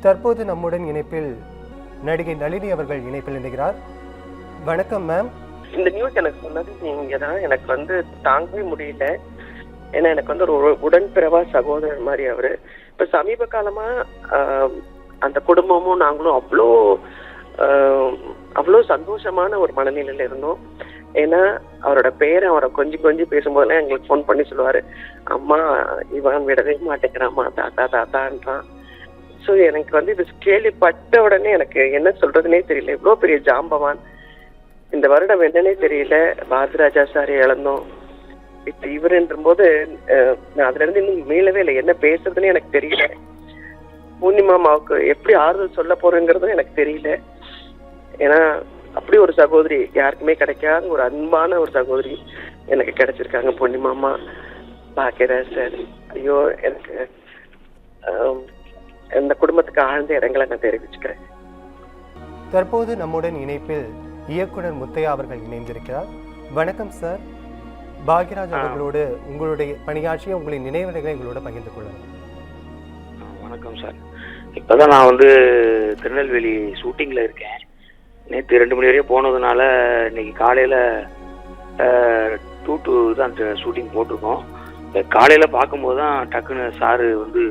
தற்போது நம்முடன் இணைப்பில் நடிகை நளினி அவர்கள் இணைப்பில் இணைகிறார். வணக்கம் மேம். இந்த நியூஸ் எனக்கு சொன்னது நீங்க தான். எனக்கு வந்து தாங்கவே முடியல. ஏன்னா எனக்கு வந்து ஒரு உடன்பிறவா சகோதரர் மாதிரி அவரு. இப்ப சமீப காலமா அந்த குடும்பமும் நாங்களும் அவ்வளோ சந்தோஷமான ஒரு மனநிலையில இருந்தோம். ஏன்னா அவரோட பேரை அவரை கொஞ்சம் பேசும்போதெல்லாம் எங்களுக்கு ஃபோன் பண்ணி சொல்லுவாரு, அம்மா இவன் விடவே மாட்டேங்கிறாம்மா, தாத்தா தாத்தான்றான். ஸோ எனக்கு வந்து இது கேள்விப்பட்ட உடனே எனக்கு என்ன சொல்றதுனே தெரியல. இவ்வளோ பெரிய ஜாம்பவான். இந்த வருடம் என்னன்னே தெரியல. பாரதிராஜா சாரை இழந்தோம். இப்ப இவருன்ற போது நான் அதுல இருந்து இன்னும் மீளவே இல்லை. என்ன பேசுறதுன்னு எனக்கு தெரியல. பூர்ணிமாமாவுக்கு எப்படி ஆறுதல் சொல்ல போறேங்கிறதும் எனக்கு தெரியல. ஏன்னா அப்படி ஒரு சகோதரி யாருக்குமே கிடைக்காத ஒரு அன்பான ஒரு சகோதரி எனக்கு கிடைச்சிருக்காங்க. பூர்ணிமாமா, பாக்கியராஜ் சார். ஐயோ, எனக்கு இந்த குடும்பத்துக்கு ஆழ்ந்த இடங்களை நான் தெரிவிச்சுக்கிறேன். தற்போது நம்முடன் இணைப்பில் இயக்குனர் முத்தையா அவர்கள் இணைந்திருக்கிறார். வணக்கம் சார். பாக்யராஜ் அவர்களோடு உங்களுடைய பணியாற்றிய உங்களின் நினைவுகளை எங்களோட பகிர்ந்து கொள்ளலாம். வணக்கம் சார். இப்போதான் நான் வந்து திருநெல்வேலி ஷூட்டிங்கில் இருக்கேன். நேற்று 2 மணி வரையும் போனதுனால இன்னைக்கு காலையில் 2 to தான் ஷூட்டிங் போட்டிருக்கோம். காலையில் பார்க்கும்போது தான் டக்குன்னு சாரு வந்து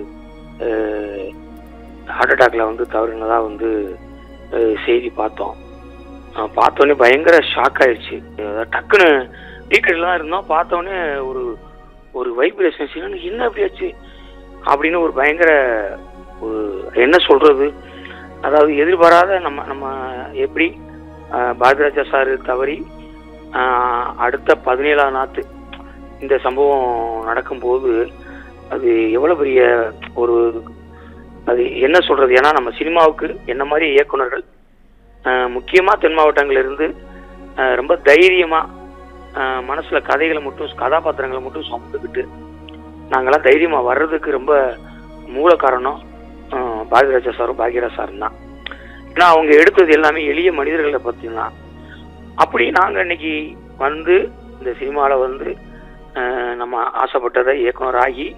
ஹார்ட் அட்டாக்ல வந்து தவறுனதாக வந்து செய்தி பார்த்தோம். பார்த்தோன்னே பயங்கர ஷாக் ஆயிடுச்சு. டக்குன்னு டீக்கெட்டில் தான் இருந்தோம். பார்த்தோன்னே ஒரு வைப்ரேஷன், என்ன அப்படி ஆச்சு அப்படின்னு ஒரு பயங்கர ஒரு என்ன சொல்றது, அதாவது எதிர்பாராத நம்ம எப்படி பாரதிராஜா சார் தவறி அடுத்த 17ஆம் நாத்து இந்த சம்பவம் நடக்கும்போது அது எவ்வளோ பெரிய ஒரு, அது என்ன சொல்றது, ஏன்னா நம்ம சினிமாவுக்கு என்ன மாதிரி இயக்குனர்கள் முக்கியமாக தென் மாவட்டங்களிலிருந்து ரொம்ப தைரியமாக மனசில் கதைகளை மட்டும் கதாபாத்திரங்களை மட்டும் சுமந்துக்கிட்டு நாங்கள்லாம் தைரியமாக வர்றதுக்கு ரொம்ப மூல காரணம் பாரதிராஜா சாரும் பாக்யராஜ் சாரும் தான். ஏன்னா அவங்க எடுத்தது எல்லாமே எளிய மனிதர்களை பற்றி தான். அப்படி நாங்கள் இன்னைக்கு வந்து இந்த சினிமாவில் வந்து நம்ம ஆசைப்பட்டதை இயக்குனராகி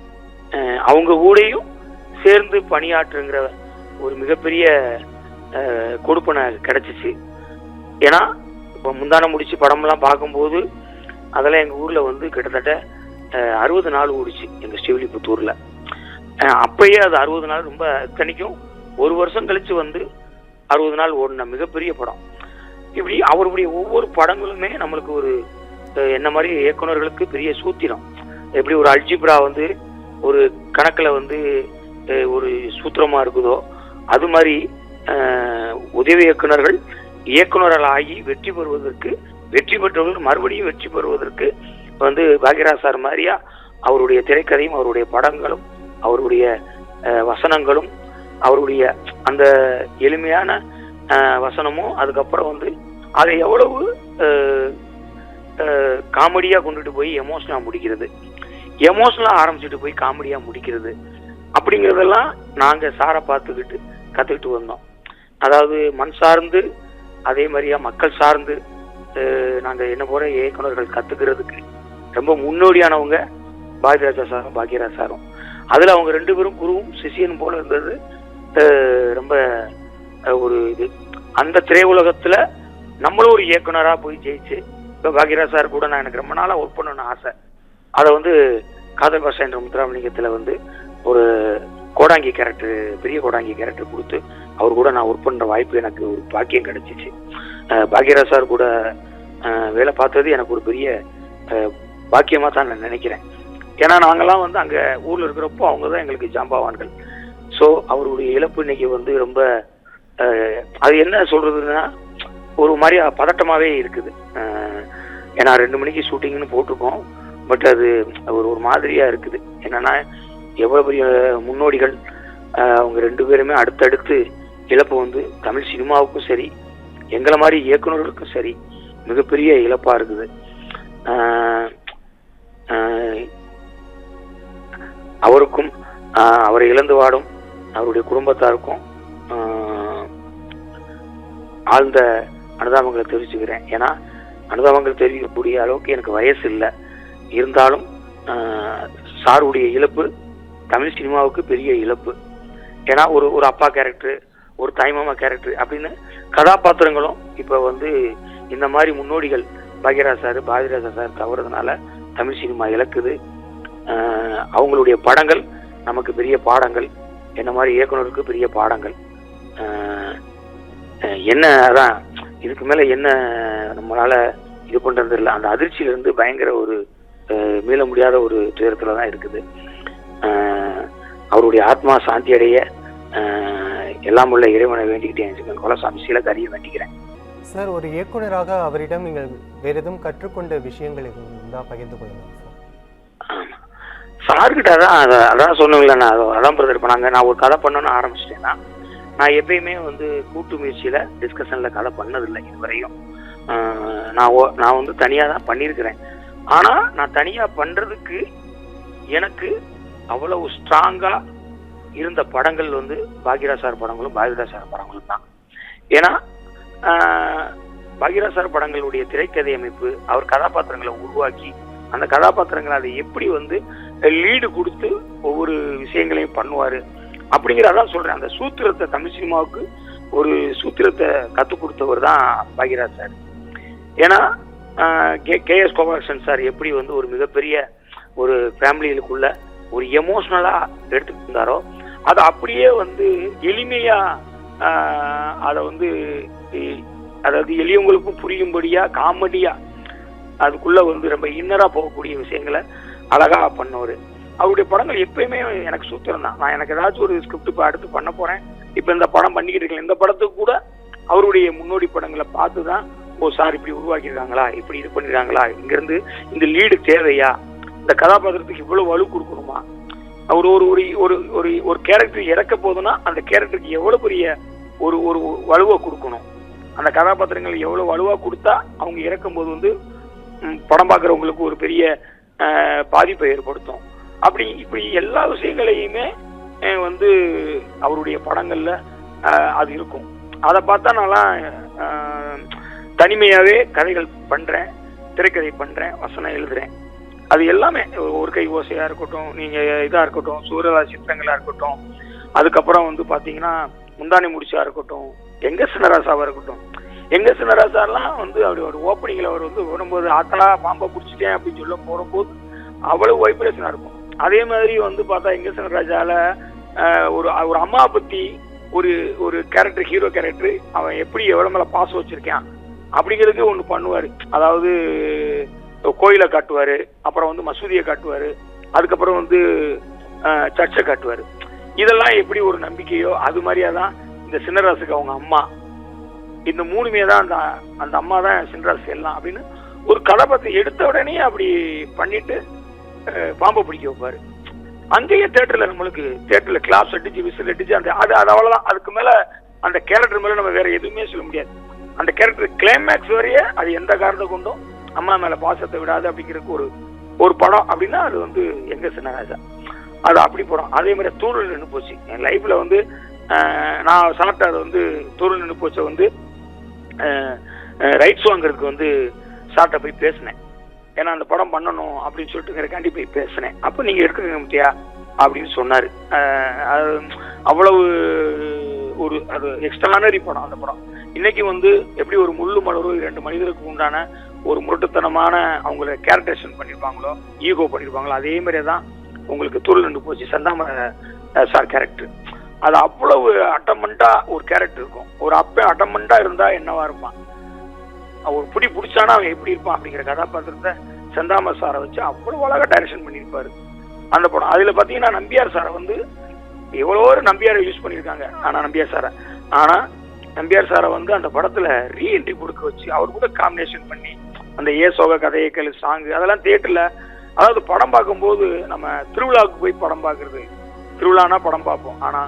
அவங்க கூடயும் சேர்ந்து பணியாற்றுங்கிற ஒரு மிகப்பெரிய கொடுப்பனை கிடைச்சிச்சு. ஏன்னா இப்போ முந்தான முடிச்சு படம்லாம் பார்க்கும்போது அதெல்லாம் எங்கள் ஊரில் வந்து கிட்டத்தட்ட 60 நாள் ஓடிச்சு எங்கள் ஸ்ரீவில்லிபுத்தூரில். அப்பயே அது 60 நாள் ரொம்ப இத்தனைக்கும் 1 வருஷம் கழிச்சு வந்து 60 நாள் ஓடின மிகப்பெரிய படம். இப்படி அவருடைய ஒவ்வொரு படங்களுமே நம்மளுக்கு ஒரு என்ன மாதிரி இயக்குனர்களுக்கு பெரிய சூத்திரம். எப்படி ஒரு அல்ஜிப்ரா வந்து ஒரு கணக்கில் வந்து ஒரு சூத்திரமாக இருக்குதோ, அது மாதிரி உதவி இயக்குனர்கள் இயக்குனர்களாகி வெற்றி பெற்றவர்கள் மறுபடியும் வெற்றி பெறுவதற்கு வந்து பாக்யராஜ் சார் மாதிரியா அவருடைய திரைக்கதையும் அவருடைய படங்களும் அவருடைய வசனங்களும் அவருடைய அந்த எளிமையான வசனமும் அதுக்கப்புறம் வந்து அதை எவ்வளவு காமெடியாக கொண்டுட்டு போய் எமோஷனலாக முடிக்கிறது, எமோஷனலாக ஆரம்பிச்சுட்டு போய் காமெடியாக முடிக்கிறது அப்படிங்கிறதெல்லாம் நாங்கள் சாரை கற்றுக்கிட்டு வந்தோம். அதாவது மண் சார்ந்து அதே மாதிரியா மக்கள் சார்ந்து நாங்கள் என்ன போல இயக்குனர்கள் கற்றுக்கிறதுக்கு ரொம்ப முன்னோடியானவங்க பாரதிராஜா சாரும் பாக்யராஜ் சாரும். அதில் அவங்க 2 பேரும் குருவும் சிஷியனும் போல இருந்தது ரொம்ப ஒரு இது. அந்த திரையுலகத்தில் நம்மளும் ஒரு இயக்குனராக போய் ஜெயிச்சு இப்போ பாக்யராஜ் சார் கூட நான் எனக்கு ரொம்ப நாளாக ஒர்க் பண்ணணும்னு ஆசை. அதை வந்து காதல் பாஷா என்ற முத்துராமலிங்கத்தில் வந்து ஒரு கோடாங்கி கேரக்டர், பெரிய கோடாங்கி கேரக்டர் கொடுத்து அவர் கூட நான் ஒர்க் பண்ணுற வாய்ப்பு எனக்கு ஒரு பாக்கியம் கிடைச்சிச்சு. பாக்யராஜ் சார் கூட வேலை பார்த்தது எனக்கு ஒரு பெரிய பாக்கியமாக தான் நான் நினைக்கிறேன். ஏன்னா நாங்கள்லாம் வந்து அங்கே ஊரில் இருக்கிறப்போ அவங்க தான் எங்களுக்கு ஜாம்பவான்கள். ஸோ அவருடைய இழப்பு இன்னைக்கு வந்து ரொம்ப அது என்ன சொல்றதுன்னா ஒரு மாதிரி பதட்டமாகவே இருக்குது. ஏன்னா 2 மணிக்கு ஷூட்டிங்னு போட்டிருக்கோம். பட் அது ஒரு மாதிரியாக இருக்குது. என்னன்னா எவ்வளோ பெரிய முன்னோடிகள் அவங்க 2 பேருமே அடுத்தடுத்து இழப்பு வந்து தமிழ் சினிமாவுக்கும் சரி எங்களை மாதிரி இயக்குநர்களுக்கும் சரி மிகப்பெரிய இழப்பாக இருக்குது. அவருக்கும் அவரை இழந்து வாடும் அவருடைய குடும்பத்தாருக்கும் ஆழ்ந்த அனுதாபங்களை தெரிவிச்சுக்கிறேன். ஏன்னா அனுதாபங்கள் தெரிவிக்கக்கூடிய அளவுக்கு எனக்கு வயசு இல்லை. இருந்தாலும் சாருடைய இழப்பு தமிழ் சினிமாவுக்கு பெரிய இழப்பு. ஏன்னா ஒரு அப்பா கேரக்டர், ஒரு தாய்மாமா கேரக்டர் அப்படின்னு கதாபாத்திரங்களும் இப்போ வந்து இந்த மாதிரி முன்னோடிகள் பாக்யராஜ் சார், பாரதிராஜா சார் தவறுறதுனால தமிழ் சினிமா இழக்குது. அவங்களுடைய படங்கள் நமக்கு பெரிய பாடங்கள், என்ன மாதிரி இயக்குனருக்கு பெரிய பாடங்கள். என்ன அதான் இதுக்கு மேலே என்ன நம்மளால இது பண்ணுறது இல்லை. அந்த அதிர்ச்சியிலிருந்து பயங்கர ஒரு மீள முடியாத ஒரு துயரத்தில் தான் இருக்குது. அவருடைய ஆத்மா சாந்தி அடைய எல்லாம் உள்ள இறைவனை வேண்டிக்கிட்டேன். கோலசாமி சீலகாரியை வேண்டிக்கிறேன். சார், ஒரு இயக்குனராக அவரிடம் நீங்கள் வேறு எதுவும் கற்றுக்கொண்ட விஷயங்கள் இருந்தால் பகிர்ந்து கொள்ளலாம் சார். ஆமாம், சார்கிட்ட அதான் சொன்னீங்களே, அதான் பிரதர். இப்போ நான் ஒரு கதை பண்ணணும்னு ஆரம்பிச்சிட்டேன்னா நான் எப்பயுமே வந்து கூட்டு முயற்சியில் டிஸ்கஷனில் கதை பண்ணதில்லை இதுவரையும். நான் வந்து தனியாக தான் பண்ணியிருக்கிறேன். ஆனால் நான் தனியாக பண்ணுறதுக்கு எனக்கு அவ்வளவு ஸ்ட்ராங்காக இருந்த படங்கள் வந்து பாக்யராஜ் சார் படங்களும் பாரதிராஜா சார் படங்களும் தான். ஏன்னா பாக்யராஜ் சார் படங்களுடைய திரைக்கதை அமைப்பு, அவர் கதாபாத்திரங்களை உருவாக்கி அந்த கதாபாத்திரங்களை அதை எப்படி வந்து லீடு கொடுத்து ஒவ்வொரு விஷயங்களையும் பண்ணுவார் அப்படிங்கிறதான் சொல்கிறேன். அந்த சூத்திரத்தை தமிழ் சினிமாவுக்கு ஒரு சூத்திரத்தை கற்றுக் கொடுத்தவர் தான் பாக்யராஜ் சார். ஏன்னா கேஎஸ் கோபாலகிருஷ்ணன் சார் எப்படி வந்து ஒரு மிகப்பெரிய ஒரு ஃபேமிலிகளுக்குள்ள ஒரு எமோஷ்னலாக எடுத்துக்கிட்டு இருந்தாரோ அதை அப்படியே வந்து எளிமையாக அதை வந்து அதாவது எளியவங்களுக்கும் புரியும்படியா காமெடியா அதுக்குள்ள வந்து ரொம்ப இன்னரா போகக்கூடிய விஷயங்களை அழகா பண்ணவர். அவருடைய படங்கள் எப்பயுமே எனக்கு சூத்திரம் தான். நான் எனக்கு ஏதாச்சும் ஒரு ஸ்கிரிப்ட் இப்போ அடுத்து பண்ண போறேன், இப்போ இந்த படம் பண்ணிக்கிட்டு இருக்கேன், இந்த படத்துக்கு கூட அவருடைய முன்னோடி படங்களை பார்த்து தான், ஓ சார் இப்படி உருவாக்கியிருக்காங்களா, இப்படி இது பண்ணிருக்காங்களா, இங்கிருந்து இந்த லீடு தேவையா, இந்த கதாபாத்திரத்துக்கு இவ்வளவு வலு கொடுக்கணுமா, அவர் ஒரு ஒரு ஒரு ஒரு கேரக்டர் இறக்க போதுன்னா அந்த கேரக்டருக்கு எவ்வளவு பெரிய ஒரு ஒரு வலுவை கொடுக்கணும், அந்த கதாபாத்திரங்கள் எவ்வளவு வலுவா கொடுத்தா அவங்க இறக்கும் போது வந்து படம் பார்க்குறவங்களுக்கு ஒரு பெரிய பாதிப்பை ஏற்படுத்தும். அப்படி இப்படி எல்லா விஷயங்களையுமே வந்து அவருடைய படங்கள்ல அது இருக்கும். அதை பார்த்தா நான் தனிமையாவே கதைகள் பண்றேன், திரைக்கதை பண்றேன், வசனம் எழுதுறேன். அது எல்லாமே ஒரு கை ஓசையா இருக்கட்டும், நீங்க இதா இருக்கட்டும், சூரலா சித்திரங்களா இருக்கட்டும், அதுக்கப்புறம் வந்து பாத்தீங்கன்னா முந்தானி முடிச்சா இருக்கட்டும், எங்க சின்னராசாவா இருக்கட்டும். எங்க சின்னராசாலாம் வந்து அப்படி ஒரு ஓப்பனிங்ல அவர் வந்து வரும்போது ஆத்தலா பாம்பை பிடிச்சிட்டேன் அப்படின்னு சொல்ல போகும்போது அவ்வளவு வைப்ரேஷனா இருக்கும். அதே மாதிரி வந்து பார்த்தா எங்க சின்னராஜால ஒரு ஒரு அம்மா பத்தி ஒரு ஒரு கேரக்டர், ஹீரோ கேரக்டர், அவன் எப்படி எவ்வளவு மேல பாசம் வச்சிருக்கான் அப்படிங்கிறதுக்கு ஒன்று பண்ணுவாரு. அதாவது கோயிலை காட்டுவாரு, அப்புறம் வந்து மசூதியை காட்டுவாரு, அதுக்கப்புறம் வந்து சர்ச்சை காட்டுவாரு. இதெல்லாம் எப்படி ஒரு நம்பிக்கையோ அது மாதிரியாதான் இந்த சின்னராசுக்கு அவங்க அம்மா, இந்த மூணுமே தான் அந்த அம்மா தான் சின்னராசு எல்லாம் அப்படின்னு ஒரு கதாபாத்திரம் எடுத்த உடனே அப்படி பண்ணிட்டு பாம்பை பிடிக்க வைப்பாரு. அங்கேயே தியேட்டர்ல நம்மளுக்கு தியேட்டர்ல கிளாப்ஸ் அடிச்சு விசில் அடிச்சு அந்த அது அவ்வளவுதான். அதுக்கு மேல அந்த கேரக்டர் மேல நம்ம வேற எதுவுமே சொல்ல முடியாது. அந்த கேரக்டர் கிளைமேக்ஸ் வரையே அது எந்த காரணத்தை கொண்டும் அம்மா மேல பாசத்தை விடாது அப்படிங்கிறதுக்கு ஒரு படம் அப்படின்னா அது வந்து எங்க சின்னராஜா. அது அப்படி படம். அதே மாதிரி தூரல் நின்று போச்சு என் லைஃப்ல வந்து. நான் சாப்பிட்ட அது வந்து தூரல் நின்று போச்ச வந்து ரைட்ஸ் வாங்குறதுக்கு வந்து சார்ட்ட போய் பேசினேன். ஏன்னா அந்த படம் பண்ணணும் அப்படின்னு சொல்லிட்டுங்கிறக்காண்டி போய் பேசினேன். அப்போ நீங்க எடுத்துக்கங்க முத்தியா அப்படின்னு சொன்னாரு. அது அவ்வளவு ஒரு அது எக்ஸ்ட்ரானரி படம் அந்த படம். இன்னைக்கு வந்து எப்படி ஒரு முள்ளு மலரும் 2 மனிதருக்கு உண்டான ஒரு முரட்டுத்தனமான அவங்கள கேரக்டரைசேஷன் பண்ணியிருப்பாங்களோ, ஈகோ பண்ணியிருப்பாங்களோ, அதே மாதிரியே தான் உங்களுக்கு தூரல் நின்று போச்சு செந்தாமரை சார் கேரக்டர். அது அவ்வளவு அட்டமெண்டா ஒரு கேரக்டர் இருக்கும். ஒரு அப்ப அட்டமெண்டா இருந்தா என்னவா இருப்பான், ஒரு பிடி பிடிச்சானா அவன் எப்படி இருப்பான் அப்படிங்கிற கதாபாத்திரத்தை செந்தாமரை சாரை வச்சு அவ்வளவு அழகா டைரக்ஷன் பண்ணியிருப்பாரு அந்த படம். அதுல பாத்தீங்கன்னா நம்பியார் சாரை வந்து எவ்வளோ நம்பியாரை யூஸ் பண்ணியிருக்காங்க. ஆனா நம்பியார் சாரை வந்து அந்த படத்துல ரீஎன்ட்ரி கொடுக்க வச்சு அவர் கூட காம்பினேஷன் பண்ணி அந்த சோக கதையக்கல் சாங்கு அதெல்லாம் தியேட்டர்ல, அதாவது படம் பார்க்கும்போது நம்ம திருவிழாவுக்கு போய் படம் பார்க்கறது, திருவிழானா படம் பார்ப்போம், ஆனா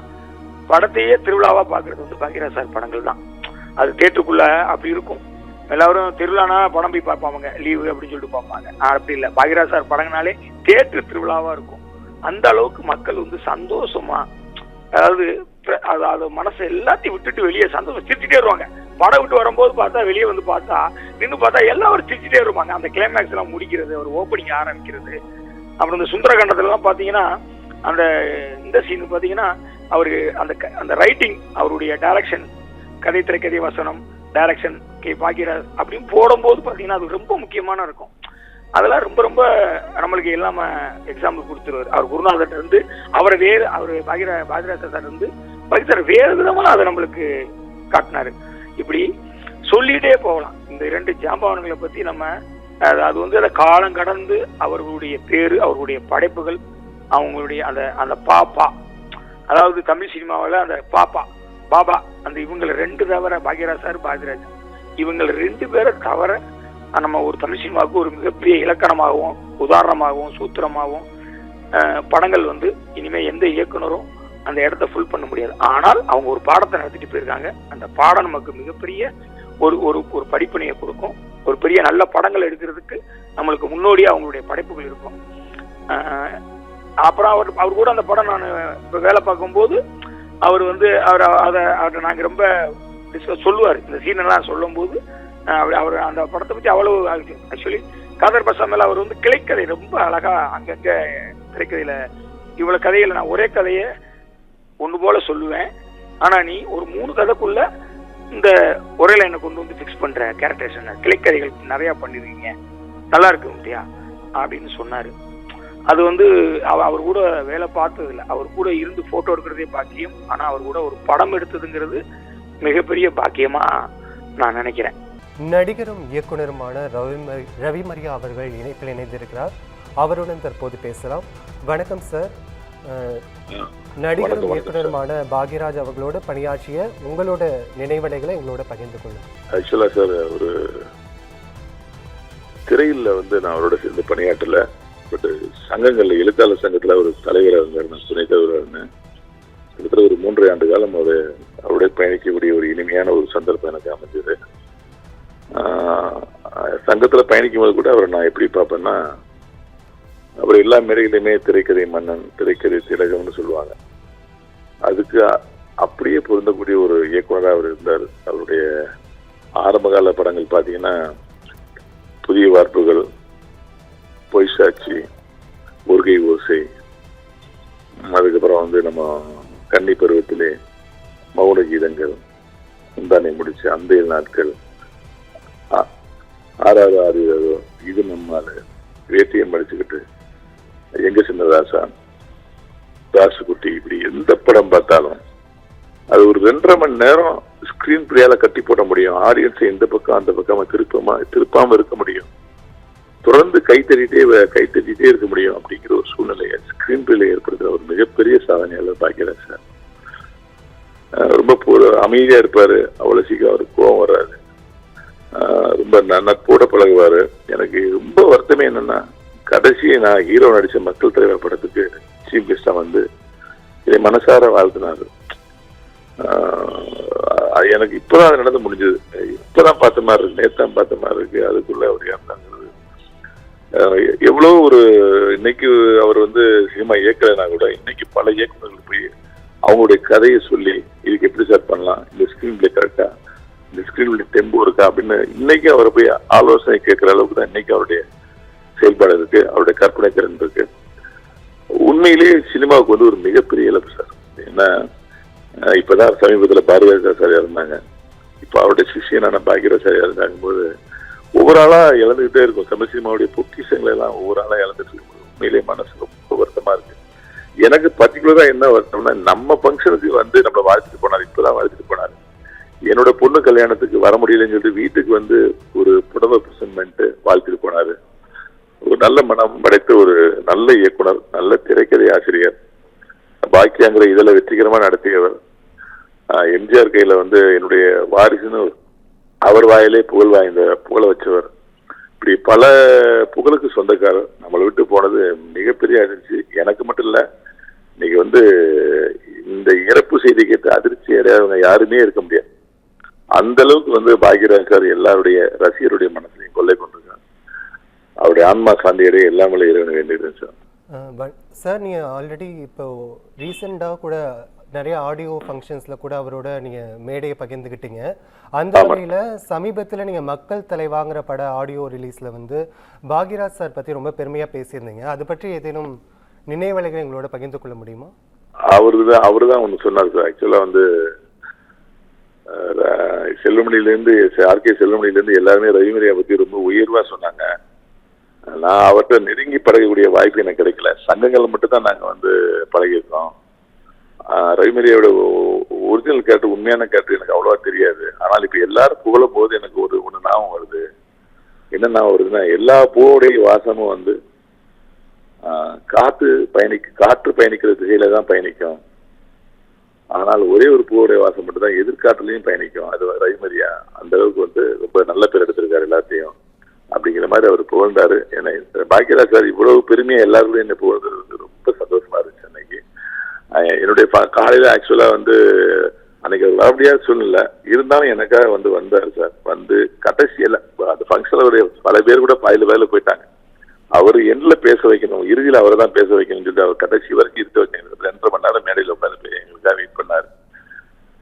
படத்தையே திருவிழாவா பார்க்கறது வந்து பாக்யராஜ் சார் படங்கள் தான். அது தியேட்டருக்குள்ள அப்படி இருக்கும். எல்லாரும் திருவிழானா படம் போய் பார்ப்பாங்க, லீவு அப்படின்னு சொல்லிட்டு பார்ப்பாங்க. அப்படி இல்லை, பாக்யராஜ் சார் படங்கனாலே தியேட்டர் திருவிழாவா இருக்கும். அந்த அளவுக்கு மக்கள் வந்து சந்தோஷமா, அதாவது அது மனசை எல்லாத்தையும் விட்டுட்டு வெளியே சந்தோஷம் சிரிச்சுட்டே வருவாங்க. படம் விட்டு வரும்போது பார்த்தா வெளியே வந்து பார்த்தா நின்று பார்த்தா எல்லாரும் சிரிச்சுட்டே வருவாங்க. அந்த கிளைமேக்ஸ் எல்லாம் முடிக்கிறது, ஒரு ஓப்பனிங் ஆரம்பிக்கிறது, அப்புறம் இந்த சுந்தரகாண்டத்துல எல்லாம் பாத்தீங்கன்னா அந்த இந்த சீன் பாத்தீங்கன்னா அவரு அந்த ரைட்டிங், அவருடைய டைரக்ஷன், கதை திரைக்கதை வசனம், டைரக்ஷன் பாக்யராஜ் அப்படின்னு போடும்போது பார்த்தீங்கன்னா அது ரொம்ப முக்கியமான இருக்கும். அதெல்லாம் ரொம்ப ரொம்ப நம்மளுக்கு எல்லாம எக்ஸாம்பிள் கொடுத்துருவாரு. அவர் குருநாதர்கிட்ட இருந்து அவர் பாக்யராஜ் சார் இருந்து பாக்யராஜ் வேறு விதமா அதை நம்மளுக்கு காட்டினாரு. இப்படி சொல்லிட்டே போகலாம். இந்த 2 ஜாம்பவான்களை பத்தி நம்ம அது வந்து அதை காலம் கடந்து அவர்களுடைய பேரு, அவர்களுடைய படைப்புகள், அவங்களுடைய அந்த பாப்பா, அதாவது தமிழ் சினிமாவில் அந்த பாபா அந்த இவங்களை 2 தவிர பாக்யராஜ் சார், பாக்யராஜ் இவங்க 2 பேரை தவிர நம்ம ஒரு தமிழ் சினிமாவுக்கு ஒரு மிகப்பெரிய இலக்கணமாகவும் உதாரணமாகவும் சூத்திரமாகவும் படங்கள் வந்து இனிமே எந்த இயக்குனரும் அந்த இடத்த ஃபுல் பண்ண முடியாது. ஆனால் அவங்க ஒரு பாடத்தை நடத்திட்டு போயிருக்காங்க. அந்த பாடம் நமக்கு மிகப்பெரிய ஒரு ஒரு படிப்பினையை கொடுக்கும். ஒரு பெரிய நல்ல படங்கள் எடுக்கிறதுக்கு நம்மளுக்கு முன்னோடியா அவங்களுடைய படைப்புகள் இருக்கும். அப்புறம் அவர் கூட அந்த படம் நான் இப்போ வேலை பார்க்கும்போது அவர் வந்து அதை நாங்கள் ரொம்ப சொல்லுவார். இந்த சீனெல்லாம் சொல்லும் போது அவர் அந்த படத்தை பற்றி அவ்வளவு ஆக்சுவலி காதர் பாஷா மேல அவர் வந்து கிளைக்கதை ரொம்ப அழகா அங்கங்க திரைக்கதையில இவ்வளவு கதையில நான் ஒரே கதையை ஒன்று போல சொல்லுவேன், ஆனா நீ ஒரு 3 கதைக்குள்ள இந்த ஒரே லைனை கொண்டு வந்து ஃபிக்ஸ் பண்ற கேரக்டர்ஸ் கிளைக்கதைகள் நிறைய பண்ணிருக்கீங்க, நல்லா இருக்கு முத்தியா அப்படின்னு சொன்னாரு. அது வந்து அவர் கூட வேலை பார்த்தது இல்லை, அவர் கூட இருந்து போட்டோ எடுக்கிறதே பாக்கியம். ஆனா அவர் கூட ஒரு படம் எடுத்ததுங்கிறது மிகப்பெரிய பாக்கியமா நான் நினைக்கிறேன். நடிகரும் இயக்குனருமான ரவி மரியா அவர்கள் இணைப்பில் இணைந்திருக்கிறார். அவருடன் தற்போது பேசலாம். வணக்கம் சார். நடிகரும் இயக்குனருமான பாக்யராஜ் அவர்களோடு பணியாற்றிய உங்களோட நினைவலைகளை எங்களோட பகிர்ந்து கொள்ளும். ஆக்சுவலா சார், ஒரு திரையில் வந்து நான் அவரோட சேர்ந்து பணியாற்றல, பட் சங்கங்கள்ல எழுத்தாளர் சங்கத்துல ஒரு தலைவராக இருந்தார், நான் துணை தலைவராக இருந்தேன். கிட்டத்தட்ட ஒரு 3 ஆண்டு காலம் அவருடைய பயணிக்கக்கூடிய ஒரு இனிமையான ஒரு சந்தர்ப்பம் எனக்கு அமைஞ்சது. சங்கத்துல பயணிக்கும் போது கூட அவரை நான் எப்படி பார்ப்பேன்னா, அவர் எல்லா மேடையிலுமே திரைக்கதை மன்னன், திரைக்கதை திலகம்னு சொல்லுவாங்க. அதுக்கு அப்படியே பொருந்தக்கூடிய ஒரு இயக்குனராக அவர் இருந்தார். அவருடைய ஆரம்பகால படங்கள் பார்த்தீங்கன்னா புதிய வார்ப்புகள், பொய் சாட்சி, ஒருகை ஓசை, அதுக்கப்புறம் வந்து நம்ம கன்னி பருவத்திலே, மௌன கீதங்கள், முந்தானை முடிச்சு, அந்த நாட்கள், 6வது 6 இது நம்மால, வேட்டியம் அடிச்சுக்கிட்டு, எங்க சின்னதாசா, தாசுக்குட்டி, இப்படி எந்த படம் பார்த்தாலும் அது ஒரு 2.5 மணி நேரம் ஸ்கிரீன் பிளேயால கட்டி போட முடியும். ஆடியன்ஸை இந்த பக்கம் அந்த பக்கமா திருப்பாம இருக்க முடியும். தொடர்ந்து கை தட்டிட்டே இருக்க முடியும். அப்படிங்கிற ஒரு சூழ்நிலையை ஸ்கிரீன் பிளேல ஏற்படுத்துற ஒரு மிகப்பெரிய சாதனையாளர் பாக்யராஜ் சார். ரொம்ப அமைதியா இருப்பாரு, அவ்வளவு சீக்கிரம் அவருக்கு கோபம் வராது, ரொம்ப நட்போட பழகுவாரு. எனக்கு ரொம்ப வருத்தமே என்னன்னா, கடைசியை நான் ஹீரோ நடிச்ச மக்கள் தலைவர் படத்துக்கு சீஃப் கெஸ்டா வந்து இதை மனசார வாழ்த்தினாரு. எனக்கு இப்பதான் அது நடந்து முடிஞ்சது. இப்பதான் பார்த்த மாதிரி இருக்கு, நேத்தான் பார்த்த மாதிரி இருக்கு. அதுக்குள்ள அவர் இறந்தாங்கிறது எவ்வளவு ஒரு, இன்னைக்கு அவர் வந்து சினிமா இயக்கலைன்னா கூட இன்னைக்கு பல இயக்குநர்கள் போய் அவங்களுடைய கதையை சொல்லி இதுக்கு எப்படி சார் பண்ணலாம், இந்த ஸ்கிரீன் பிளே கரெக்டா, இந்த ஸ்கிரீன் பிளே டெம்போ இருக்கா அப்படின்னு இன்னைக்கு அவரை போய் ஆலோசனை கேட்கிற அளவுக்கு தான் இன்னைக்கு அவருடைய செயல்பாடு இருக்கு, அவருடைய கற்பனை திறன் இருக்கு. உண்மையிலேயே சினிமாவுக்கு வந்து ஒரு மிகப்பெரிய இழப்பு சார். ஏன்னா இப்பதான் சமீபத்தில் பாரதிராஜா சார் இறந்தாங்க. இப்போ அவருடைய சிஷியனான பாக்யராஜ் சார் இறந்தாங்கும் போது ஒவ்வொரு ஆளா இழந்துகிட்டே இருக்கும். தமிழ் சினிமாவுடைய பொக்கிஷங்களை எல்லாம் ஒவ்வொரு ஆளா இழந்துட்டு இருக்கும். உண்மையிலேயே மனசு ரொம்ப வருத்தமா இருக்கு. எனக்கு பர்டிகுலரா என்ன வருத்தம்னா, நம்ம ஃபங்க்ஷனுக்கு வந்து நம்மளை வாழ்த்துட்டு போனார், இப்பதான் வாழ்த்துட்டு போனாரு. என்னோட பொண்ணு கல்யாணத்துக்கு வர முடியலன்னு சொல்லிட்டு வீட்டுக்கு வந்து ஒரு புடவை பிரசன்ட் வாழ்த்துட்டு போனாரு. ஒரு நல்ல மனம் படைத்த ஒரு நல்ல இயக்குனர், நல்ல திரைக்கதை ஆசிரியர், பாக்கியாங்கிற இதில் வெற்றிகரமா நடத்தியவர். எம்ஜிஆர் கையில வந்து என்னுடைய வாரிசுன்னு அவர் வாயிலே புகழ வச்சவர். இப்படி பல புகழுக்கு சொந்தக்காரர். நம்மளை விட்டு போனது மிகப்பெரிய அதிர்ச்சி. எனக்கு மட்டும் இல்ல, இன்னைக்கு வந்து இந்த இறப்பு செய்தி கேட்டு அதிர்ச்சி அடையாதவங்க யாருமே இருக்க முடியாது. அந்த அளவுக்கு வந்து பாக்யராஜ் சார் எல்லாருடைய ரசிகருடைய மனசையும் கொள்ளை கொண்டிருக்காங்க. அவருடைய ஆன்மா சாந்தியடைய எல்லாமே இறைவன் வேண்டியது சார். சார், நீங்கள் ஆல்ரெடி இப்போ ரீசெண்டாக கூட நிறைய ஆடியோ ஃபங்க்ஷன்ஸில் கூட அவரோட நீங்கள் மேடையை பகிர்ந்துக்கிட்டீங்க. அந்த வகையில் சமீபத்தில் நீங்கள் மக்கள் தலைவாங்கிற பட ஆடியோ ரிலீஸில் வந்து பாக்யராஜ் சார் பற்றி ரொம்ப பெருமையாக பேசியிருந்தீங்க. அது பற்றி ஏதேனும் நினைவலைகளை எங்களோட பகிர்ந்து கொள்ள முடியுமா? அவரு தான் ஒன்று சொன்னார் சார். ஆக்சுவலாக வந்து செல்லுமணிலேருந்து ஆர்கே செல்லுமணிலேருந்து எல்லாருமே ரவிமரியை பற்றி ரொம்ப உயர்வாக சொன்னாங்க. நான் அவர்கிட்ட நெருங்கி பழகக்கூடிய வாய்ப்பு எனக்கு கிடைக்கல. சங்கங்கள் மட்டும் தான் நாங்கள் வந்து பழகியிருக்கோம். ரவிமரியோட ஒரிஜினல் கேரக்டர், உண்மையான கேரக்டர் எனக்கு அவ்வளோவா தெரியாது. ஆனால் இப்போ எல்லாரும் புகழும் போது எனக்கு ஒன்று ஞாபகம் வருது. என்ன ஞாபகம் வருதுன்னா, எல்லா பூவுடைய வாசமும் வந்து காற்று பயணிக்கிற திசையில தான் பயணிக்கும். ஆனால் ஒரே ஒரு பூவுடைய வாசம் மட்டும் தான் எதிர்காற்றுலையும் பயணிக்கும். அது ரவிமரியா அந்த அளவுக்கு வந்து ரொம்ப நல்ல பேர் எடுத்திருக்காரு எல்லாத்தையும் அப்படிங்கிற மாதிரி அவர் புகழ்ந்தாரு. ஏன்னா பாக்கியராஜ் சார் இவ்வளவு பெருமையா எல்லாருக்கும் என்ன புகழ்ந்தது வந்து ரொம்ப சந்தோஷமா இருந்துச்சு. அன்னைக்கு என்னுடைய காலையில ஆக்சுவலா வந்து அன்னைக்கு அவர் வரப்படியா சூழ்நிலை இருந்தாலும் எனக்காக வந்து வந்தார் சார். வந்து கடைசியில அந்த ஃபங்க்ஷன்ல பல பேர் கூட பாயில போயிட்டாங்க. அவர் எண்ணில் பேச வைக்கணும், இறுதியில் அவரை தான் பேச வைக்கணும்னு சொல்லிட்டு அவர் கடைசி வரைக்கும் இருக்க வச்சேன். 2.5 மணி நேரம் மேடையில் உட்காந்து எங்களுக்காக வெயிட் பண்ணார்.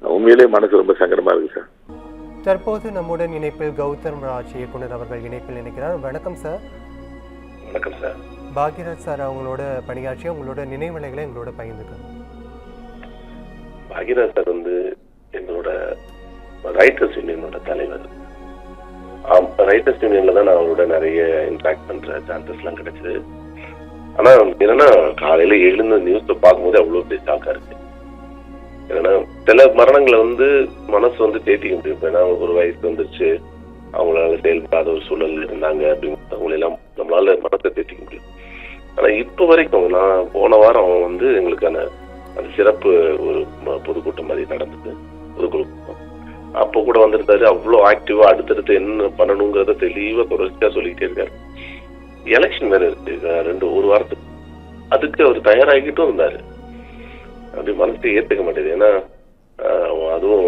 உண்மையிலேயே மனசு ரொம்ப சங்கடமா இருக்கு சார். தற்போது நம்முடன் இணைப்பில் கௌதம் ராஜ் இயக்குனர் அவர்கள் இணைப்பில் இணைக்கிறார். வணக்கம் சார். வணக்கம் சார். பாக்யராஜ் சார் அவங்களோட பணியாற்றிய உங்களோட நினைவலைகளை எங்களோட பகிர்ந்துக்கணும். பாக்யராஜ் சார் வந்து எங்களோட ரைட்டர்ஸ் யூனியனோட தலைவர். ரைட்டர்ஸ் யூனியன்ல தான் நான் அவரோட நிறைய இன்ட்ராக்ட் பண்ற சான்சஸ்லாம் கிடைச்சது. ஆனா என்னன்னா, காலையில எழுந்த நியூஸை பார்க்கும்போது அவ்வளோ பெரிய ஷாக்கா இருக்கு. ஏன்னா சில மரணங்களை வந்து மனசு வந்து தேத்திக்க முடியும். ஏன்னா ஒரு வயசு வந்துருச்சு, அவங்களால செயல்படாத ஒரு சூழல் இருந்தாங்க அப்படின்னு அவங்களெல்லாம் நம்மளால மனசை தேத்திக்க முடியும். ஆனா இப்ப வரைக்கும் நான் போன வாரம் வந்து எங்களுக்கான அந்த சிறப்பு ஒரு பொதுக்கூட்டம் மாதிரி நடந்தது. பொதுக்குழு அப்போ கூட வந்திருந்தாரு. அவ்வளோ ஆக்டிவா அடுத்தடுத்து என்ன பண்ணணுங்கிறத தெளிவா தொடர்ச்சியா சொல்லிக்கிட்டே இருக்காரு. எலெக்ஷன் வேற இருக்கு ஒரு வாரத்துக்கு, அதுக்கு அவர் தயாராகிட்டும் இருந்தாரு. அப்படி மனசை ஏத்துக்க மாட்டேது. ஏன்னா அதுவும்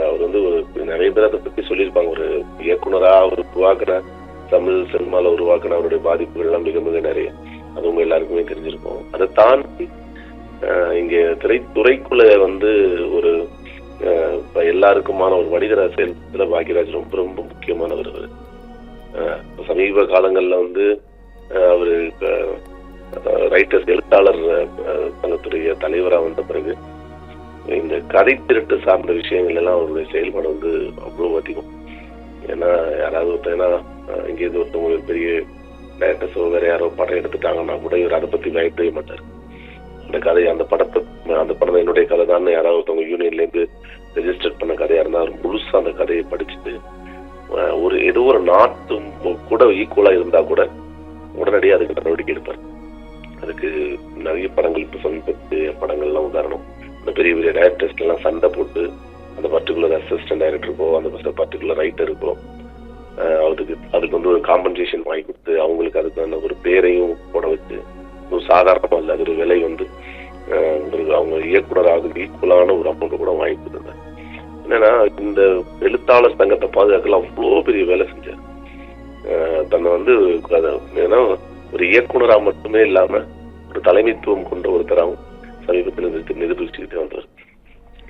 அவர் வந்து நிறைய பேர் அதை பத்தி சொல்லியிருப்பாங்க. ஒரு இயக்குனரா அவர் உருவாக்குன தமிழ் சினிமால உருவாக்குன அவருடைய பாதிப்புகள் எல்லாம் மிக மிக நிறைய, அது உங்க எல்லாருக்குமே தெரிஞ்சிருக்கும். அதை தாண்டி இங்க திரைத்துறைக்குள்ள வந்து ஒரு எல்லாருக்குமான ஒரு வடிகர செயல்படுத்துல பாக்யராஜ் ரொம்ப ரொம்ப முக்கியமானவர். அவர் சமீப காலங்கள்ல வந்து அவரு ரைட்டர்ஸ் எழுத்தாளர் சங்கத்துடைய தலைவராக வந்த பிறகு இந்த கதை திருட்டு சார்ந்த விஷயங்கள் எல்லாம் அவருடைய செயல்பாடு வந்து அவ்வளவு அதிகம். ஏன்னா யாராவது ஒருத்தனா இங்கேருந்து ஒருத்தவங்க பெரிய டைரக்டர்ஸோ வேற யாரோ படம் எடுத்துட்டாங்கன்னா கூட இவர் அதை பத்தி பயப்படவே மாட்டார். அந்த கதை அந்த படம் என்னுடைய கதை தான் யாராவது ஒருத்தவங்க யூனியன்ல இருந்து ரெஜிஸ்டர் பண்ண கதையா இருந்தா அவர் முழுசா அந்த கதையை படிச்சுட்டு ஒரு ஏதோ ஒரு நாட்டு கூட ஈக்குவலா இருந்தா கூட உடனடியாக அதுக்கு நடவடிக்கை எடுப்பார். அதுக்கு நிறைய படங்கள் இப்ப சமீபத்து படங்கள்லாம் உதாரணம். அந்த பெரிய பெரிய டைரக்டர்ஸ் எல்லாம் சண்டை போட்டு அந்த பர்டிகுலர் அசிஸ்டன்ட் டைரக்டருக்கோ அந்த பர்டிகுலர் ரைட்டருக்கோ அதுக்கு வந்து ஒரு காம்பன்சேஷன் வாங்கி கொடுத்து அவங்களுக்கு அதுக்கான ஒரு பேரையும் போட வச்சு ஒரு சாதாரணமா இல்லை, அது ஒரு விலை வந்து அவங்க இயக்குனராக ஈக்குவலான ஒரு அமௌண்ட் கூட வாங்கி கொடுத்துருந்தாங்க. என்னன்னா இந்த எழுத்தாளர் சங்கத்தை பாதுகாக்கலாம் அவ்வளோ பெரிய வேலை செஞ்சார். தன்னை வந்து ஏன்னா ஒரு இயக்குனரா மட்டுமே இல்லாம ஒரு தலைமைத்துவம் கொண்ட ஒருத்தராகவும் சமீபத்தில் நிரூபிச்சுக்கிட்டே வந்தார்.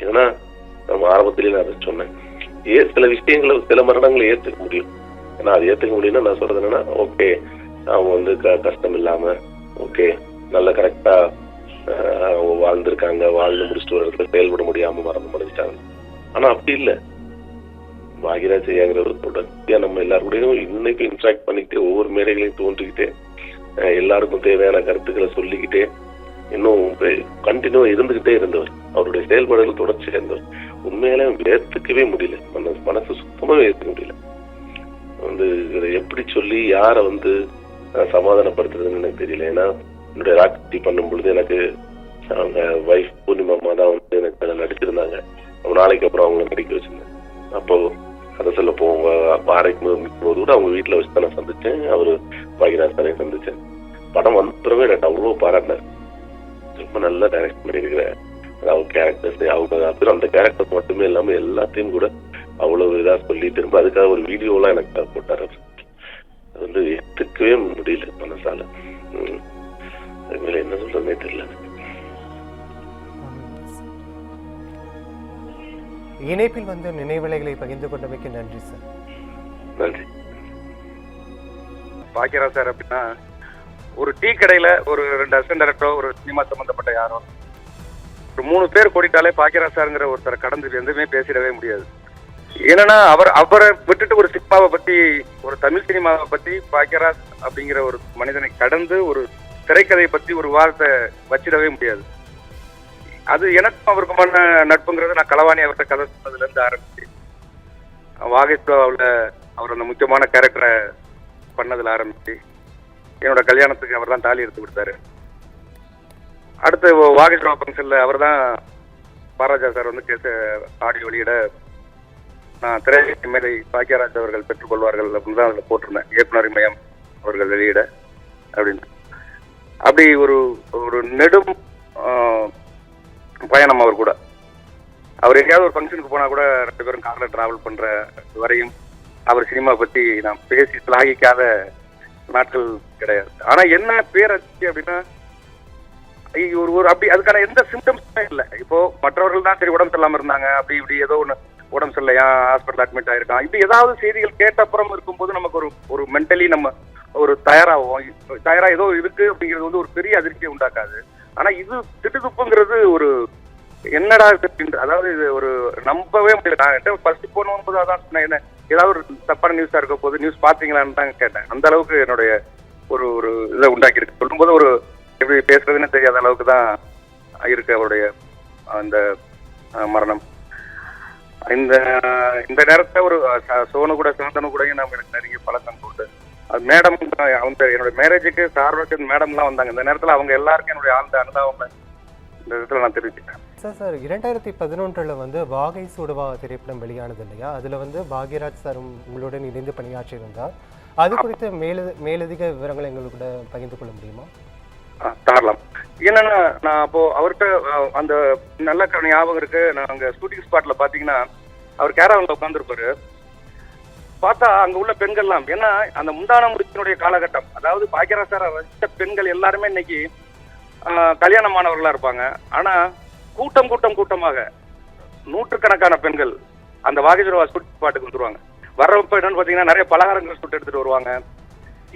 ஏன்னா நம்ம ஆரம்பத்திலேயே நான் அதை சொன்னேன், சில விஷயங்களை சில மரணங்களை ஏற்றுக்க முடியும். ஏன்னா அது ஏற்றுக்க முடியும்னா நான் சொல்றது என்னன்னா, ஓகே அவங்க வந்து கஷ்டம் இல்லாம ஓகே நல்ல கரெக்டா அவங்க வாழ்ந்திருக்காங்க, வாழ்ந்து முடிச்சுட்டு ஒரு இடத்துல செயல்பட முடியாம மரணம் அடைஞ்சிட்டாங்க. ஆனா அப்படி இல்லை. பாக்யராஜ் ஐயாங்கிறவரோட நம்ம எல்லாருக்கூடையும் இன்னைக்கு இன்ட்ராக்ட் பண்ணிக்கிட்டே ஒவ்வொரு மேடைகளையும் தோன்றிக்கிட்டே எல்லாருக்கும் தேவையான கருத்துக்களை சொல்லிக்கிட்டே இன்னும் கண்டினியூவா இருந்துகிட்டே இருந்தவர். அவருடைய செயல்பாடுகள் தொடர்ச்சியா இருந்தவர். உண்மையில ஏத்துக்கவே முடியல, மனசு சுத்தமாவே ஏத்துக்க முடியல. வந்து இதை எப்படி சொல்லி யாரை வந்து சமாதானப்படுத்துறதுன்னு எனக்கு தெரியல. ஏன்னா என்னுடைய ராக்கி பண்ணும் பொழுது எனக்கு அவங்க வைஃப் பூர்ணிமாமா தான் வந்து எனக்கு நடிச்சிருந்தாங்க. ரொம்ப நாளைக்கு அப்புறம் அவங்கள நடிக்க வச்சிருந்தேன். அப்போ கதை சொல்ல போவாங்க வாரைக்கு போது கூட அவங்க வீட்டுல வச்சு தான் நான் சந்திச்சேன். அவரு பாக்யராஜ் சாரையும் சந்திச்சேன். படம் வந்த பிறகு எனக்கு அவ்வளோ பாராட்டினார். ரொம்ப நல்லா டைரக்ட் பண்ணியிருக்கிறேன். அவங்க கேரக்டர்ஸ் அவங்க அந்த கேரக்டர் மட்டுமே இல்லாம எல்லாத்தையும் கூட அவ்வளவு இதா சொல்லி திரும்ப அதுக்காக ஒரு வீடியோலாம் எனக்கு போட்டாரு. அது வந்து ஏத்துக்கவே முடியல மனசால. அது மேல என்ன சொல்றதுனே தெரியல. இணைப்பில் வந்து நினைவலைகளை பகிர்ந்து கொண்டமைக்கு நன்றி சார். நன்றி. பாக்யராஜ் சார் அப்படின்னா ஒரு டீ கடையில ஒரு 2 அசிஸ்டன்ட் டைரக்டரோ ஒரு சினிமா சம்பந்தப்பட்ட யாரோ ஒரு 3 பேர் கூட்டிட்டாலே பாக்கியராஜ் சாருங்கிற ஒருத்தரை கடந்து எதுவுமே பேசிடவே முடியாது. ஏன்னா அவரை விட்டுட்டு ஒரு சினிமாவை பத்தி, ஒரு தமிழ் சினிமாவை பத்தி பாக்கியராஜ் அப்படிங்கிற ஒரு மனிதனை கடந்து ஒரு திரைக்கதையை பத்தி ஒரு வார்த்தை வச்சிடவே முடியாது. அது எனக்கும் அவருக்குமான நட்புங்கிறது நான் களவாணி அவர்கிட்ட கதை சொன்னதுல இருந்து ஆரம்பிச்சு, வாகேஸ்வராவில் அவர் அந்த முக்கியமான கேரக்டரை பண்ணதுல ஆரம்பிச்சு, என்னோட கல்யாணத்துக்கு அவர் தான் தாலி எடுத்து கொடுத்தாரு. அடுத்து வாகேஸ்வரா ஃபங்க்ஷன்ல அவர் தான் பாராஜா சார் வந்து கேச ஆடியோ வெளியிட நான் திரைக்கு மேலே பாக்கியராஜ் அவர்கள் பெற்றுக்கொள்வார்கள் அப்படின்னு தான் அதில் போட்டிருந்தேன், இயக்குனர் மையம் அவர்கள் வெளியிட அப்படின்னு. அப்படி ஒரு ஒரு நெடும் பயணம் அவர் கூட. அவர் எங்கேயாவது ஒரு ஃபங்க்ஷனுக்கு போனால் கூட 2 பேரும் காரில் ட்ராவல் பண்ணுற வரையும் அவர் சினிமா பற்றி நான் பேசி சிலாகிக்காத நாட்கள் கிடையாது. ஆனால் என்ன பேராச்சு அப்படின்னா, ஒரு அப்படி அதுக்கான எந்த சிம்டம்ஸுமே இல்லை. இப்போ மற்றவர்கள் தான் சரி உடம்பு சரியில்லாமல் இருந்தாங்க, அப்படி இப்படி ஏதோ ஒன்று உடம்பு சரியில்லையா, ஹாஸ்பிட்டல் அட்மிட் ஆயிருக்கான், இப்படி ஏதாவது செய்திகள் கேட்ட அப்புறம் இருக்கும்போது நமக்கு ஒரு மென்டலி நம்ம ஒரு தயாரா ஏதோ இருக்கு அப்படிங்கிறது வந்து ஒரு பெரிய அதிர்ச்சியை உண்டாக்காது. ஆனா இது திட்டுதுப்புங்கிறது ஒரு என்னடா இருக்கு, அதாவது இது ஒரு நம்பவே முடியல. நான் ஃபர்ஸ்ட் போகும்போது அதான் சொன்னேன், ஏதாவது ஒரு தப்பான நியூஸா இருக்க போது நியூஸ் பாத்தீங்களான்னு தான் கேட்டேன். அந்த அளவுக்கு என்னுடைய ஒரு இதை உண்டாக்கி இருக்கு. சொல்லும்போது ஒரு எப்படி பேசுறதுன்னு தெரியாத அளவுக்கு தான் இருக்கு அவருடைய அந்த மரணம். இந்த நேரத்தில் ஒரு சோனு கூட சாந்தனு கூடயும் நம்ம எனக்கு நிறைய பழக்கம் உண்டு. அது மேடம் அவங்க என்னோட மேரேஜுக்கு சார்வக்கு மேடம்லாம் வந்தாங்க. இந்த நேரத்தில் அவங்க எல்லாருக்கும் என்னுடைய ஆழ்ந்த அனுதாபம் இந்த இடத்துல நான் தெரிவிச்சுட்டேன். சார் 2011 வந்து வாகை சுடுவா திரைப்படம் வெளியானது இல்லையா? அதில் வந்து பாக்யராஜ் சார் உங்களுடன் இணைந்து பணியாற்றியிருந்தார். அது குறித்த மேலதிக விவரங்களை எங்களுக்கு பகிர்ந்து கொள்ள முடியுமா? தாரலாம். என்னன்னா நான் அப்போ அவர்கிட்ட அந்த நல்ல ஞாபகம் இருக்கு. நான் அங்கே ஷூட்டிங் ஸ்பாட்ல பாத்தீங்கன்னா அவர் கேரவன்ல உட்காந்துருப்பாரு. பார்த்தா அங்க உள்ள பெண்கள்லாம், ஏன்னா அந்த முந்தான முடிச்சினுடைய காலகட்டம், அதாவது பாக்யராஜ் சார் வச்ச பெண்கள் எல்லாருமே இன்னைக்கு கல்யாணமானவர்களா இருப்பாங்க. ஆனா கூட்டமாக நூற்றுக்கணக்கான பெண்கள் அந்த வாகேஸ்வரா ஷூட்டிங் ஸ்பாட்டுக்கு வந்துருவாங்க. வர்றப்ப என்னன்னு பாத்தீங்கன்னா நிறைய பலகாரங்கள் சுட்டு எடுத்துட்டு வருவாங்க.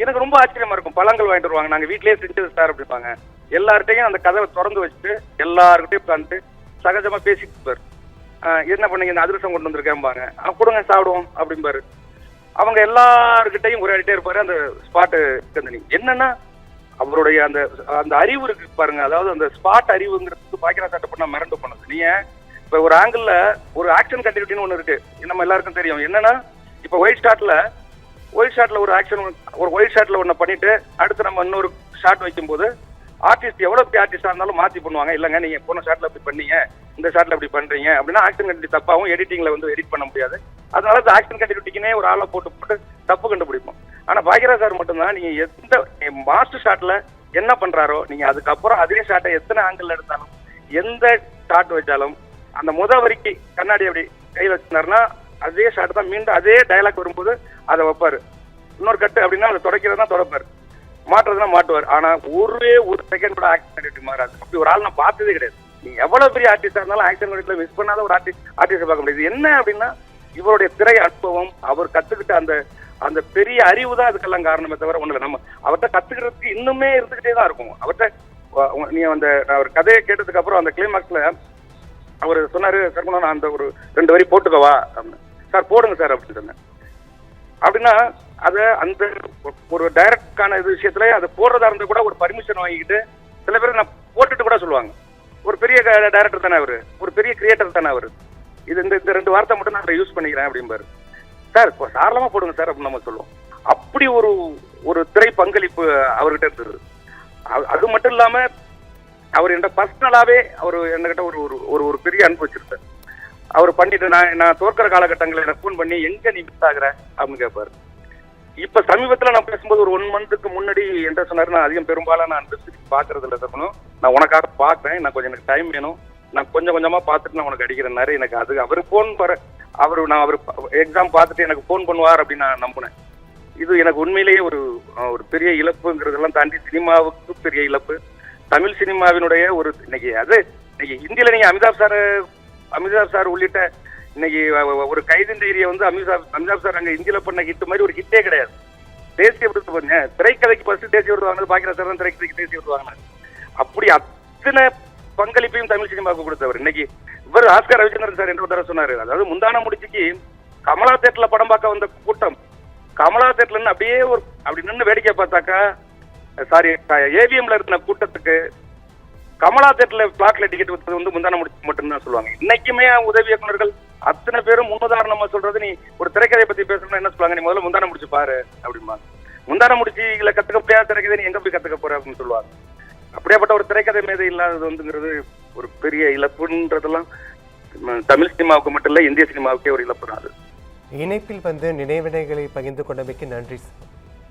எனக்கு ரொம்ப ஆச்சரியமா இருக்கும். பழங்கள் வாங்கிட்டு வருவாங்க, நாங்க வீட்லயே செஞ்சது சார் அப்படிப்பாங்க. எல்லார்ட்டையும் அந்த கதவை திறந்து வச்சுட்டு எல்லாருக்கிட்டையும் உட்காந்துட்டு சகஜமா பேசிட்டு இருப்பாரு. என்ன பண்ணீங்க, இந்த அதிரசம் கொண்டு வந்திருக்கேன்பாங்க, கொடுங்க சாப்பிடுவோம் அப்படிம்பாரு. அவங்க எல்லாருக்கிட்டையும் உரையாடிட்டே இருப்பாரு. அந்த ஸ்பாட்டு என்னன்னா அவருடைய அந்த அந்த அறிவு இருக்கு பாருங்க, அதாவது அந்த ஸ்பாட் அறிவுங்கிறது பாக்கியராஜ் சார் பண்ண மிரண்டு போனது. நீங்க இப்ப ஒரு ஆங்கிள் ஒரு ஆக்ஷன் கண்டினியூட்டின்னு ஒண்ணு இருக்கு, நம்ம எல்லாருக்கும் தெரியும். என்னன்னா இப்ப ஒயிட் ஷாட்ல ஒரு ஆக்ஷன், ஒரு ஒயிட் ஷாட்ல ஒண்ணு பண்ணிட்டு அடுத்து நம்ம இன்னொரு ஷாட் வைக்கும்போது ஆர்டிஸ்ட் எவ்வளவு பெரிய ஆர்டிஸ்டா இருந்தாலும் மாத்தி பண்ணுவாங்க. இல்லங்க நீங்க போன ஷாட்ல அப்படி பண்ணீங்க, இந்த ஷாட்ல அப்படி பண்றீங்க அப்படின்னா ஆக்ஷன் கண்டினியூட்டி தப்பாவும் எடிட்டிங்ல வந்து எடிட் பண்ண முடியாது. அதனால இந்த ஆக்ஷன் கண்டினியூட்டிக்குனே ஒரு ஆளை போட்டு தப்பு கண்டுபிடிப்போம். ஆனா பாக்யராஜ் சார் மட்டும்தான் நீங்க எந்த மாஸ்டர் ஷாட்ல என்ன பண்றாரோ நீங்க அதுக்கப்புறம் அதே ஷாட்டை எத்தனை ஆங்கிள் எடுத்தாலும் எந்த ஷாட் வச்சாலும் அந்த வரிக்கு கண்ணாடி அப்படி கையில் வச்சிருந்தாருன்னா அதே ஷாட் தான் மீண்டும் அதே டயலாக் வரும்போது அதை வைப்பாரு. இன்னொரு கட்டு அப்படின்னா அதை தொடக்கிறதா தொடப்பாரு, மாட்டுறதுனா மாட்டுவார். ஆனா ஒரு செகண்ட் கூட ஆக்ஷன் கண்டினியூட்டி மாறாது. அப்படி ஒரு ஆள் நான் பார்த்ததே கிடையாது. நீங்க எவ்வளவு பெரிய ஆர்டிஸ்டா இருந்தாலும் ஆக்ஷன் கண்டினியூட்டில மிஸ் பண்ணாத ஒரு ஆர்டிஸ்ட் பார்க்க முடியாது. என்ன அப்படின்னா இவருடைய திரை அனுபவம், அவர் கத்துக்கிட்ட அந்த பெரிய அறிவு தான் அதுக்கெல்லாம் காரணமே தவிர ஒண்ணு இல்லை. நம்ம அவர்கிட்ட கத்துக்கிறதுக்கு இன்னுமே இருந்துகிட்டே தான் இருக்கும். அவர்கிட்ட நீ அந்த அவர் கதையை கேட்டதுக்கு அப்புறம் அந்த கிளைமாக்ஸ்ல அவர் சொன்னாரு, சார் நான் அந்த ஒரு 2 வரி போட்டுக்கவா சார், போடுங்க சார் அப்படின்னு சொன்னேன். அப்படின்னா அதை அந்த ஒரு டைரக்டான இது விஷயத்துல அதை போடுறதா இருந்தா கூட ஒரு பர்மிஷன் வாங்கிக்கிட்டு சில பேர் நான் போட்டுட்டு கூட சொல்லுவாங்க. ஒரு பெரிய டைரக்டர் தானே அவரு, ஒரு பெரிய கிரியேட்டர் தானே அவரு, இது இந்த 2 வார்த்தை மட்டும் நான் யூஸ் பண்ணிக்கிறேன் அப்படிம்பாரு. சார் தாராளமா போடுங்க சார் அப்படின்னு நம்ம சொல்லுவோம். அப்படி ஒரு திரை பங்களிப்பு அவர்கிட்ட இருந்தது. அது மட்டும் இல்லாம அவர் என்கிட்ட பர்சனலாவே அவர் என்கிட்ட ஒரு பெரிய அன்பு வச்சிருந்தார். அவர் பண்ணிட்டு நான் தோற்கிற காலகட்டங்களில் எனக்கு ஃபோன் பண்ணி எங்க நீ மிஸ் ஆகுற அப்படின்னு கேட்பாரு. இப்ப சமீபத்துல நான் பேசும்போது ஒரு 1 மந்த்துக்கு முன்னாடி என்ன சொன்னாரு, நான் அதிகம் பெரும்பாலும் நான் பாக்குறது இல்லை இருக்கணும், நான் உனக்காக பாக்குறேன், எனக்கு டைம் வேணும், நான் கொஞ்சமா பார்த்துட்டு நான் உனக்கு அடிக்கிறேன்னாரு. எனக்கு அது அவர் போன் அவர் எக்ஸாம் பார்த்துட்டு எனக்கு போன் பண்ணுவார் அப்படின்னு நான் நம்பினேன். இது எனக்கு உண்மையிலேயே ஒரு பெரிய இழப்புங்கிறதெல்லாம் தாண்டி சினிமாவுக்கு பெரிய இழப்பு. தமிழ் சினிமாவினுடைய இன்னைக்கு இந்தியில நீங்க அமிதாப் சார் உள்ளிட்ட இன்னைக்கு ஒரு கைதின் டைரியை வந்து அமிதாப் சார் அங்க இந்தியில பண்ண ஹிட் மாதிரி ஒரு ஹிட்டே கிடையாது. தேசிய விருது பாருங்க, திரைக்கதைக்கு ஃபர்ஸ்ட் தேசிய விருது வாங்கினது பாக்யராஜ் சார் தான், திரைக்கதைக்கு தேசிய விருது வாங்கினாரு. அப்படி அத்தனை பங்களிப்பையும் தமிழ் சினிமாவுக்கு கொடுத்தவர். இன்னைக்கு இவர் ஆஸ்கர் ரவிச்சந்திரன் சார் என்று தர சொன்னாரு. அதாவது முந்தான முடிச்சுக்கு கமலா தேட்டர்ல படம் பார்க்க வந்த கூட்டம் கமலா தேட்டர்ல இருந்து அப்படியே அப்படி நின்று வேடிக்கை பார்த்தாக்கா, சாரி ஏவிஎம்ல இருந்த கூட்டத்துக்கு கமலா தேட்டர்ல பிளாட்ல டிக்கெட் வித்தது வந்து முந்தான முடிச்சு மட்டும்தான் சொல்லுவாங்க. இன்னைக்குமே உதவி இயக்குநர்கள் அத்தனை பேரும் முன்னுதாரணமா சொல்றது, நீ ஒரு திரைக்கதையை பத்தி பேசணும்னா என்ன சொல்லுவாங்க, நீ முதல்ல முந்தான முடிச்சு பாரு அப்படிம்பாங்க. முந்தான முடிச்சுல கத்துக்க முடியாத திரைக்கதை நீ எங்க போய் கத்துக்க போற அப்படின்னு சொல்லுவாங்க. அப்படியாப்பட்ட ஒரு திரைக்கதை மேதை இல்லாதது வந்துங்கிறது ஒரு பெரிய இழப்புன்றதெல்லாம் தமிழ் சினிமாவுக்கு மட்டும் இல்ல, இந்திய சினிமாவுக்கே ஒரு இழப்பு தான் அது. இணைப்பில் வந்து நினைவினைகளை பகிர்ந்து கொண்டமைக்கு நன்றி.